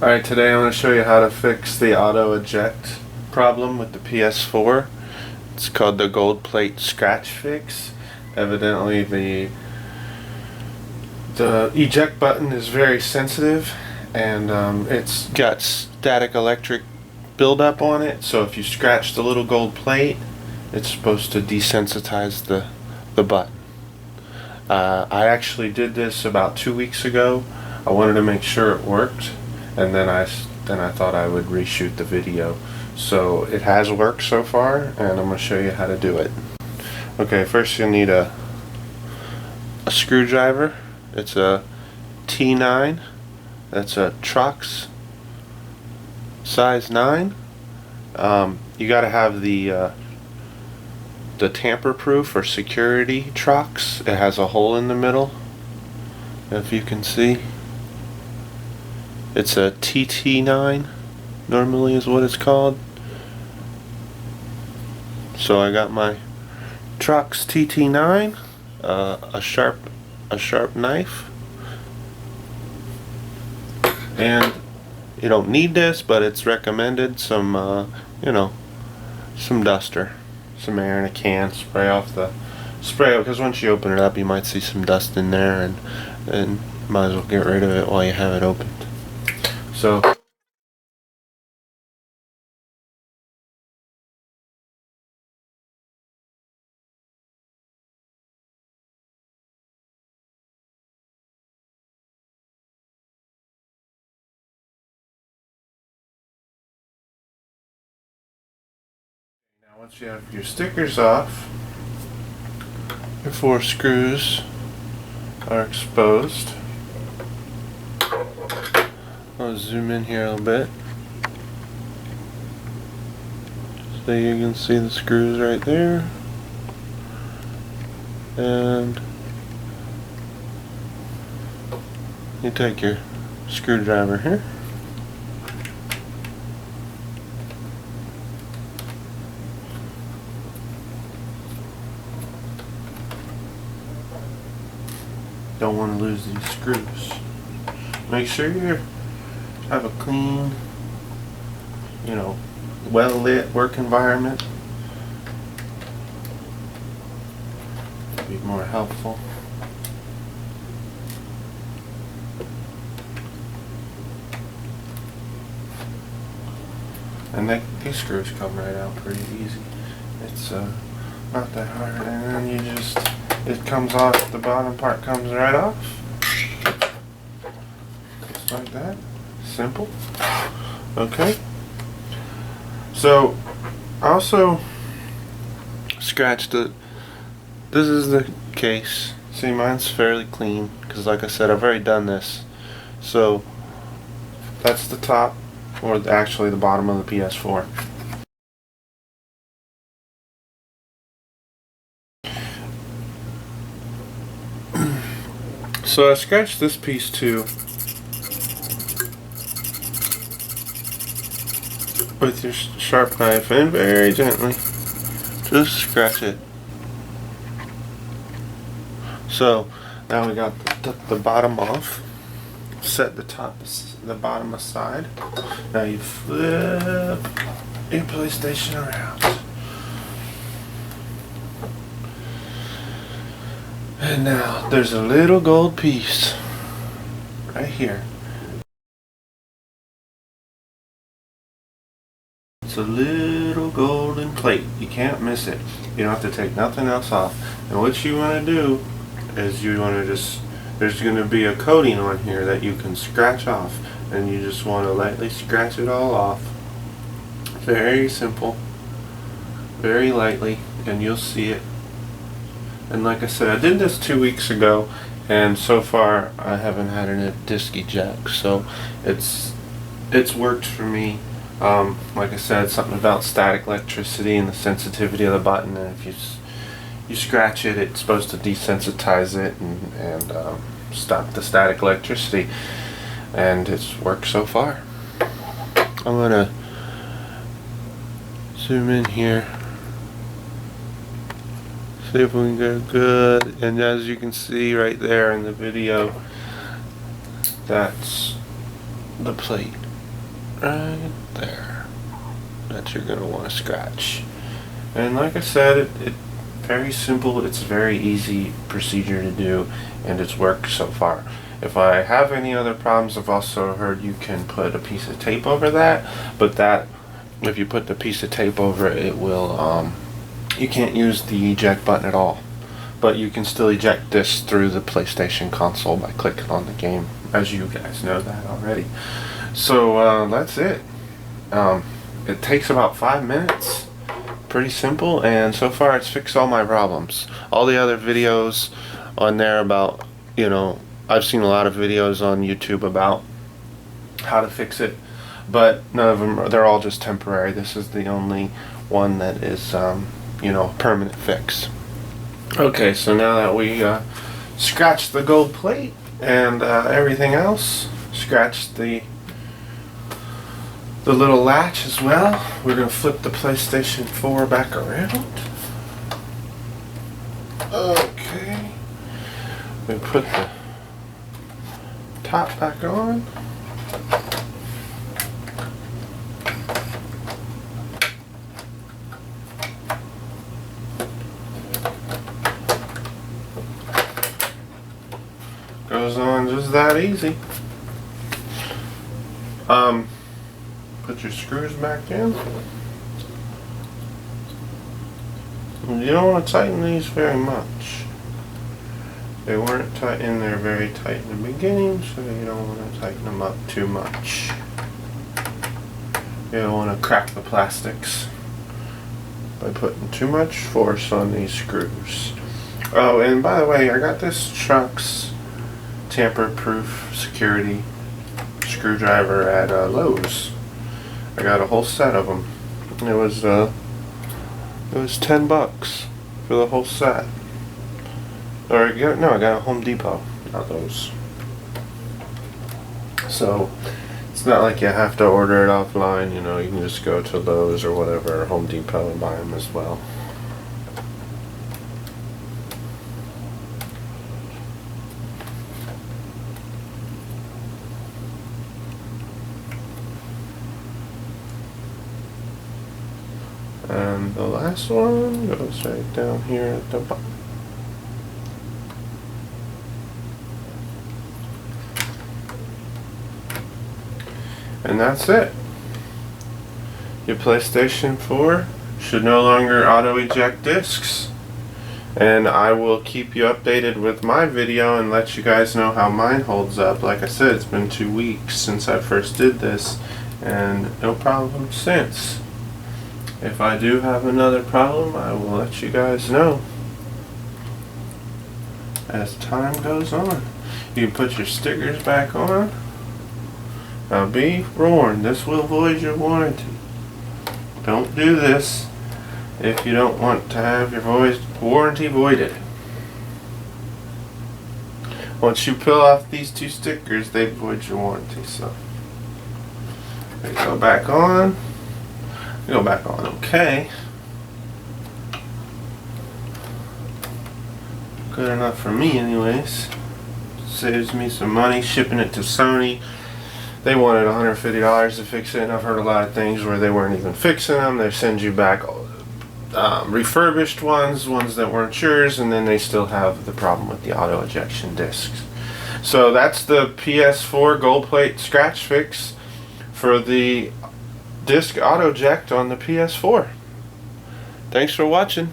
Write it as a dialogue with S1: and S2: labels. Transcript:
S1: Alright, today I'm going to show you how to fix the auto eject problem with the PS4. It's called the gold plate scratch fix. Evidently the eject button is very sensitive, and it's got static electric buildup on it, so if you scratch the little gold plate, it's supposed to desensitize the button. I actually did this about 2 weeks ago. I wanted to make sure it worked, and then I thought I would reshoot the video. So it has worked so far, and I'm going to show you how to do it. Okay, first you'll need a screwdriver. It's a T9. That's a Trox size 9. You got to have the tamper-proof or security Trox. It has a hole in the middle, if you can see. It's a TT9 normally is what it's called. So I got my Trox TT9, a sharp knife, and you don't need this, but it's recommended. Some some duster, some air in a can, spray off the because once you open it up you might see some dust in there, and might as well get rid of it while you have it opened. So now once you have your stickers off, your 4 screws are exposed. I'll zoom in here a little bit so you can see the screws right there, and you take your screwdriver here, don't want to lose these screws. Make sure you have a clean, well lit work environment. Be more helpful. And these screws come right out pretty easy. It's not that hard, and then it comes off, the bottom part comes right off. Just like that. Simple. Okay. So, I also scratched it. This is the case. See, mine's fairly clean, because like I said, I've already done this. So, that's the top, or actually the bottom of the PS4. So I scratched this piece too with your sharp knife, and very gently just scratch it. So now we got the bottom off. Set the bottom aside. Now you flip your PlayStation around, and now there's a little gold piece right here. It's a little golden plate. You can't miss it. You don't have to take nothing else off. And what you want to do is there's going to be a coating on here that you can scratch off, and you just want to lightly scratch it all off. Very simple, very lightly, and you'll see it. And like I said, I did this 2 weeks ago, and so far I haven't had a disc eject, so it's worked for me. Like I said, something about static electricity and the sensitivity of the button, and if you scratch it, it's supposed to desensitize it and stop the static electricity, and it's worked so far. I'm gonna zoom in here, see if we can go good, and as you can see right there in the video, that's the plate. right there that you're going to want to scratch. And like I said, it very simple, it's a very easy procedure to do, and it's worked so far. If I have any other problems, I've also heard you can put a piece of tape over that, but that, if you put the piece of tape over it, it will, you can't use the eject button at all. But you can still eject this through the PlayStation console by clicking on the game, as you guys know that already. So that's it. It takes about 5 minutes. Pretty simple, and so far it's fixed all my problems. All the other videos on there about, you know, I've seen a lot of videos on YouTube about how to fix it, but none of them, they're all just temporary. This is the only one that is, you know, permanent fix. Okay, so now that we scratched the gold plate and everything else, scratched the little latch as well, we're going to flip the PlayStation 4 back around. Okay, we put the top back on. Goes on just that easy. Put your screws back in. You don't want to tighten these very much. They weren't in there very tight in the beginning, so you don't want to tighten them up too much. You don't want to crack the plastics by putting too much force on these screws. Oh, and by the way, I got this Trucks tamper-proof security screwdriver at Lowe's. I got a whole set of them. It was $10 for the whole set. Or I got a Home Depot, not Lowe's. So it's not like you have to order it offline. You know, you can just go to Lowe's or whatever, or Home Depot, and buy them as well. And the last one goes right down here at the bottom. And that's it. Your PlayStation 4 should no longer auto eject discs. And I will keep you updated with my video and let you guys know how mine holds up. Like I said, it's been 2 weeks since I first did this, and no problem since. If I do have another problem, I will let you guys know as time goes on. You can put your stickers back on. Now be warned, this will void your warranty. Don't do this if you don't want to have your warranty voided. Once you peel off these 2 stickers, they void your warranty. So they go back on. Go back on okay. Good enough for me anyways. Saves me some money shipping it to Sony. They wanted $150 to fix it, and I've heard a lot of things where they weren't even fixing them. They send you back refurbished ones that weren't yours, and then they still have the problem with the auto ejection discs. So that's the PS4 gold plate scratch fix for the disc auto eject on the PS4. Thanks for watching.